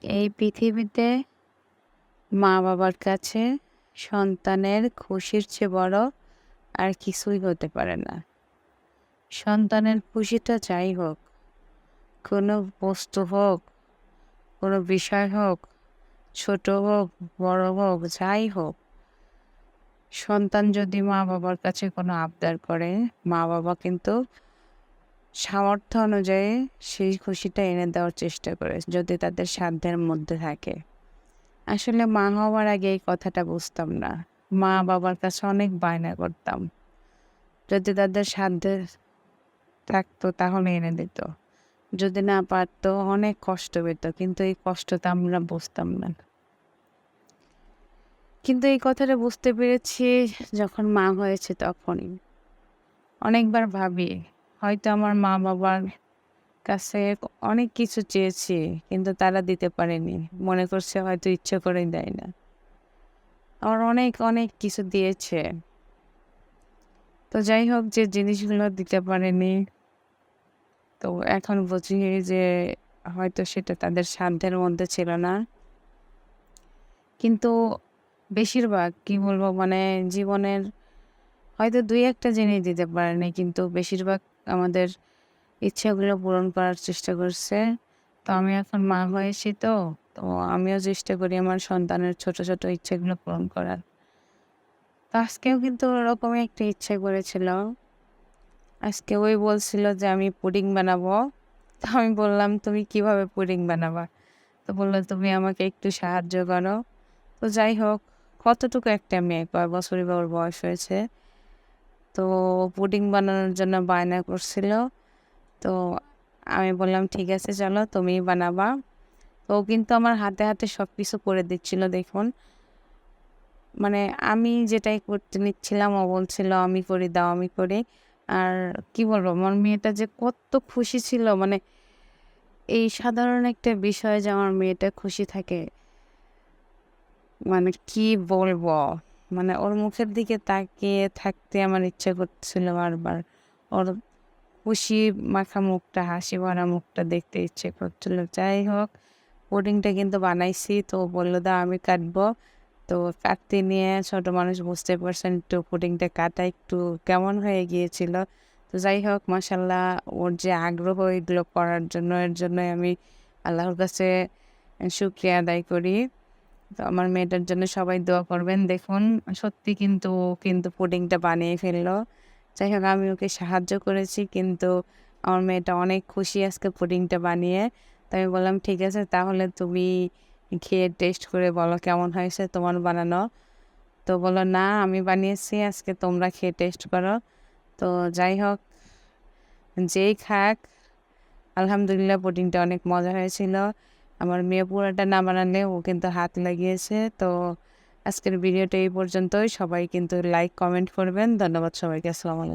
এই পৃথিবীতে মা-বাবার কাছে সন্তানের খুশির চেয়ে বড় আর কিছুই হতে পারে না। সন্তানের খুশিটা যাই হোক, কোনো বস্তু হোক, কোনো বিষয় হোক, ছোট হোক, বড় হোক, যাই হোক, সন্তান যদি মা-বাবার কাছে কোনো আবদার করে, মা-বাবা কিন্তু সামর্থ্য অনুযায়ী সেই খুশিটা এনে দেওয়ার চেষ্টা করে, যদি তাদের সাধ্যের মধ্যে থাকে। আসলে মা হওয়ার আগে এই কথাটা বুঝতাম না। মা-বাবার কাছে অনেক বায়না করতাম। যদি তাদের সাধ্যে থাকতো তাহলে এনে দিত। যদি না পারতো অনেক কষ্ট পেত। কিন্তু এই কষ্টটা আমরা বুঝতাম না। কিন্তু এই কথাটা বুঝতে পেরেছি যখন মা হয়েছে তখনই। অনেকবার ভাবি হয়তো আমার মা-বাবার কাছে অনেক কিছু চেয়েছি কিন্তু তারা দিতে পারেনি। মনে করছে হয়তো ইচ্ছে করেই দেয় না। আমার অনেক কিছু দিয়েছে। তো যাই হোক, যে জিনিসগুলো দিতে পারেনি, তো এখন বুঝি যে হয়তো সেটা তাদের সাধ্যের মধ্যে ছিল না। কিন্তু বেশিরভাগ কি বলবো, মানে জীবনের হয়তো ২-১টা জিনিস দিতে পারেনি, কিন্তু বেশিরভাগ আমাদের ইচ্ছাগুলো পূরণ করার চেষ্টা করছে। তো আমি এখন মা হয়েছি, তো আমিও চেষ্টা করি আমার সন্তানের ছোট ইচ্ছাগুলো পূরণ করার। তো আজকেও কিন্তু ওরকমই একটা ইচ্ছে করেছিল। আজকে ওই বলছিল যে আমি পুডিং বানাবো। তো আমি বললাম, তুমি কিভাবে পুডিং বানাবা? তো বললো, তুমি আমাকে একটু সাহায্য করো। তো যাই হোক, কতটুকু একটা মেয়ে, কয় বছরই বা ওর বয়স হয়েছে। তো পুডিং বানানোর জন্য বায়না করছিল। তো আমি বললাম, ঠিক আছে চলো তুমিই বানাবা। তো ও কিন্তু আমার হাতে সব কিছু করে দিচ্ছিল দেখুন। মানে আমি যেটাই করতে নিচ্ছিলাম ও বলছিল আমি করি, দাও আমি করি। আর কি বলবো, আমার মেয়েটা যে কত খুশি ছিল, মানে এই সাধারণ একটা বিষয় যে আমার মেয়েটা খুশি থাকে, মানে কি বলবো, মানে ওর মুখের দিকে তাকিয়ে থাকতে আমার ইচ্ছে করছিল বারবার। ওর খুশি মাখা মুখটা, হাসি ভরা মুখটা দেখতে ইচ্ছে করছিল। যাই হোক, পুডিংটা কিন্তু বানাইছি। তো বললো, দাও আমি কাটবো। তো কাটতে নিয়ে ছোট মানুষ, বুঝতে পারছেন, একটু পুডিংটা কাটা একটু কেমন হয়ে গিয়েছিল। তো যাই হোক, মাশাল্লাহ, ওর যে আগ্রহ এগুলো করার জন্য, এর জন্য আমি আল্লাহর কাছে শুকরিয়া আদায় করি। তো আমার মেয়েটার জন্য সবাই দোয়া করবেন। দেখুন, সত্যি কিন্তু কিন্তু পুডিংটা বানিয়ে ফেললো। যাই হোক, আমি ওকে সাহায্য করেছি, কিন্তু আমার মেয়েটা অনেক খুশি আজকে পুডিংটা বানিয়ে। তো আমি বললাম, ঠিক আছে তাহলে তুমি খেয়ে টেস্ট করে বলো কেমন হয়েছে তোমার বানানো। তো বললো, না আমি বানিয়েছি, আজকে তোমরা খেয়ে টেস্ট করো। তো যাই হোক, যেই খাক, আলহামদুলিল্লাহ পুডিংটা অনেক মজা হয়েছিল। আমার মেয়ে পুরোটা না বানালে ও কিন্তু হাত লাগিয়েছে। তো আজকের ভিডিওটা এই পর্যন্তই। সবাই কিন্তু লাইক কমেন্ট করবেন। ধন্যবাদ সবাইকে। আসসালামু আলাইকুম।